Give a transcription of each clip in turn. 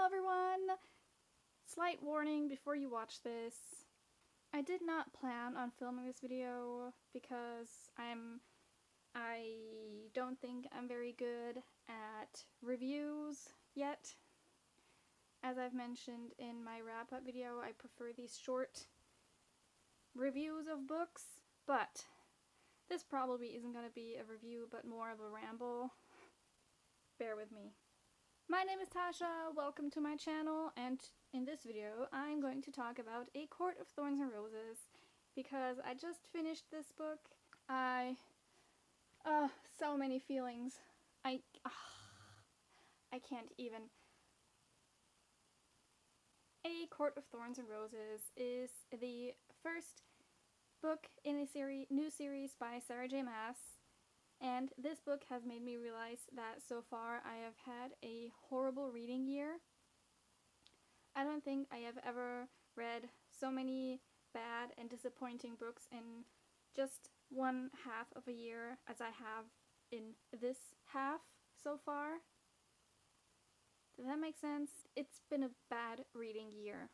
everyone! Slight warning before you watch this. I did not plan on filming this video because I don't think I'm very good at reviews yet. As I've mentioned in my wrap-up video, I prefer these short reviews of books, but this probably isn't going to be a review but more of a ramble. Bear with me. My name is Tasha, welcome to my channel, and in this video I'm going to talk about A Court of Thorns and Roses because I just finished this book. So many feelings. I can't even. A Court of Thorns and Roses is the first book in a new series by Sarah J. Maas. And this book has made me realize that so far I have had a horrible reading year. I don't think I have ever read so many bad and disappointing books in just one half of a year as I have in this half so far. Does that make sense? It's been a bad reading year.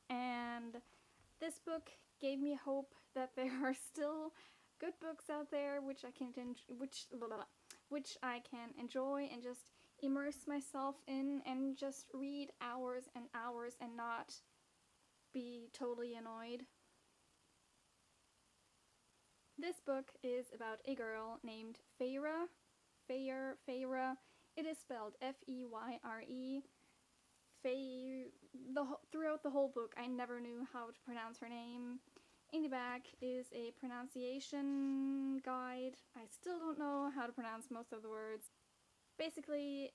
And this book gave me hope that there are still good books out there which I can enjoy and just immerse myself in and just read hours and hours and not be totally annoyed. This book is about a girl named Feyre. It is spelled F-E-Y-R-E. Throughout the whole book I never knew how to pronounce her name. In the back is a pronunciation guide. I still don't know how to pronounce most of the words. Basically,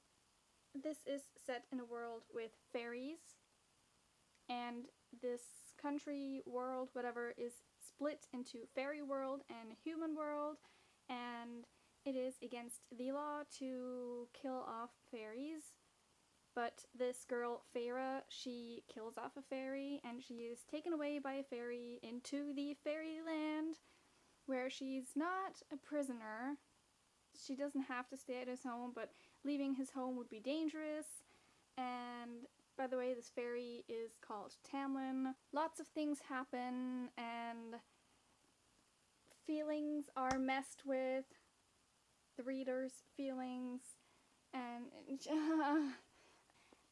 this is set in a world with fairies, and this country, world, whatever, is split into fairy world and human world, and it is against the law to kill off fairies. But this girl, Feyre, she kills off a fairy, and she is taken away by a fairy into the fairyland, where she's not a prisoner. She doesn't have to stay at his home, but leaving his home would be dangerous. And, by the way, this fairy is called Tamlin. Lots of things happen, and feelings are messed with. The reader's feelings, and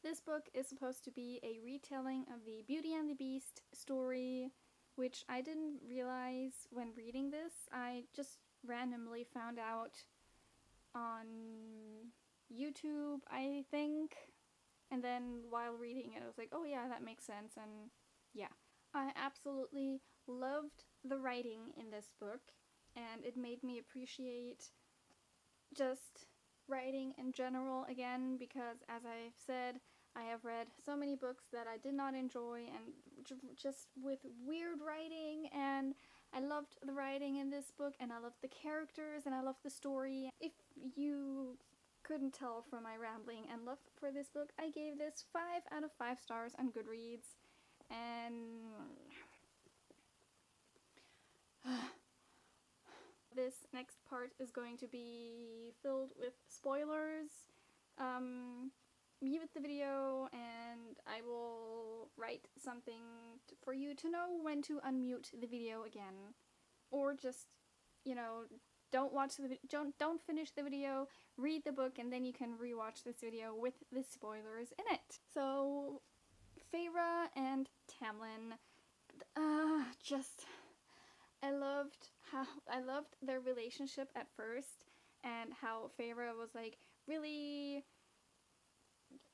this book is supposed to be a retelling of the Beauty and the Beast story, which I didn't realize when reading this. I just randomly found out on YouTube, I think, and then while reading it I was like, oh yeah, that makes sense. And yeah, I absolutely loved the writing in this book, and it made me appreciate just writing in general again, because as I've said, I have read so many books that I did not enjoy and just with weird writing, and I loved the writing in this book, and I loved the characters, and I loved the story. If you couldn't tell from my rambling and love for this book, I gave this 5 out of 5 stars on Goodreads, and this next part is going to be filled with spoilers. Mute the video and I will write something for you to know when to unmute the video again. Or just, you know, don't finish the video, read the book, and then you can rewatch this video with the spoilers in it. So, Feyre and Tamlin, I loved their relationship at first, and how Feyre was like, really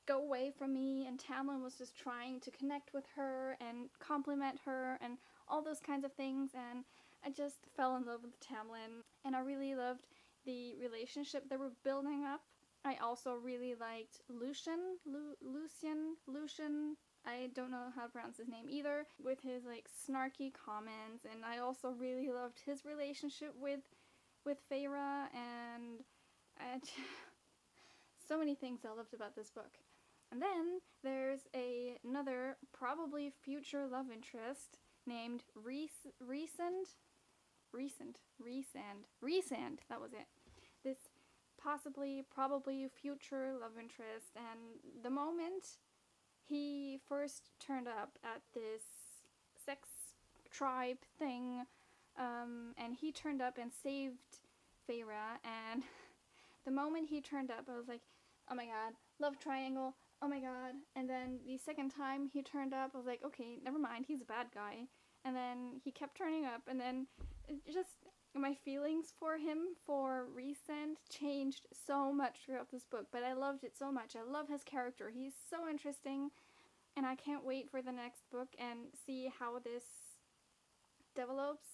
go away from me, and Tamlin was just trying to connect with her and compliment her and all those kinds of things, and I just fell in love with Tamlin, and I really loved the relationship they were building up. I also really liked Lucien, I don't know how to pronounce his name either, with his like snarky comments, and I also really loved his relationship with Feyre, and so many things I loved about this book. And then there's another probably future love interest named Rhysand, that was it. This probably future love interest, and the moment he first turned up at this sex tribe thing, and he turned up and saved Feyre, and the moment he turned up, I was like, oh my god, love triangle, oh my god. And then the second time he turned up, I was like, okay, never mind, he's a bad guy. And then he kept turning up, and then just my feelings for him for Rhysand changed so much throughout this book, but I loved it so much. I love his character. He's so interesting, and I can't wait for the next book and see how this develops,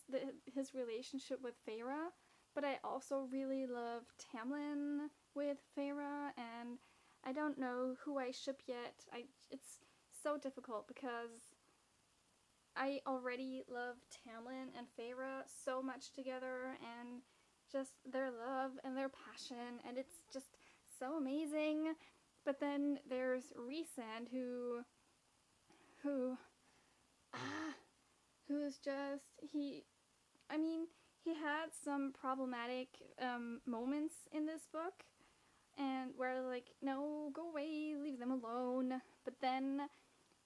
his relationship with Feyre. But I also really love Tamlin with Feyre, and I don't know who I ship yet. It's so difficult because I already love Tamlin and Feyre so much together, and just their love and their passion, and it's just so amazing. But then there's Rhysand, who's just, he had some problematic moments in this book, and where like, no, go away, leave them alone. But then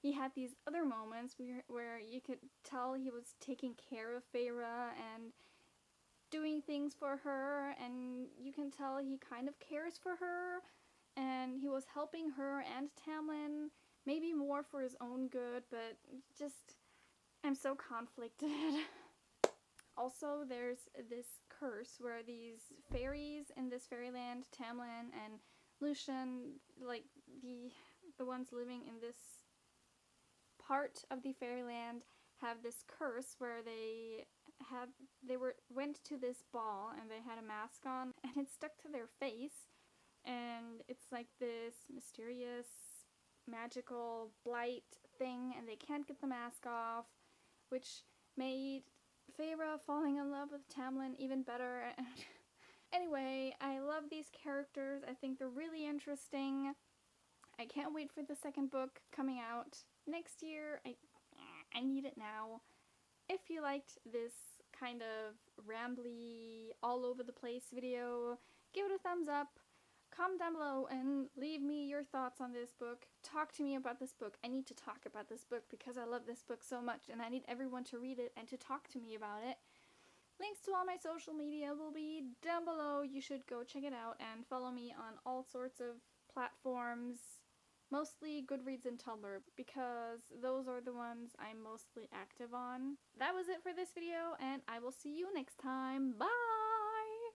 he had these other moments where you could tell he was taking care of Feyre and doing things for her, and you can tell he kind of cares for her, and he was helping her and Tamlin, maybe more for his own good, but just, I'm so conflicted. Also, there's this curse where these fairies in this fairyland, Tamlin and Lucian, like the ones living in this part of the fairyland, have this curse where went to this ball and they had a mask on, and it stuck to their face, and it's like this mysterious magical blight thing, and they can't get the mask off, which made Feyre falling in love with Tamlin even better. Anyway, I love these characters. I think they're really interesting. I can't wait for the second book coming out next year. I need it now. If you liked this kind of rambly, all over the place video, give it a thumbs up. Comment down below and leave me your thoughts on this book. Talk to me about this book. I need to talk about this book because I love this book so much, and I need everyone to read it and to talk to me about it. Links to all my social media will be down below. You should go check it out and follow me on all sorts of platforms, mostly Goodreads and Tumblr, because those are the ones I'm mostly active on. That was it for this video, and I will see you next time. Bye!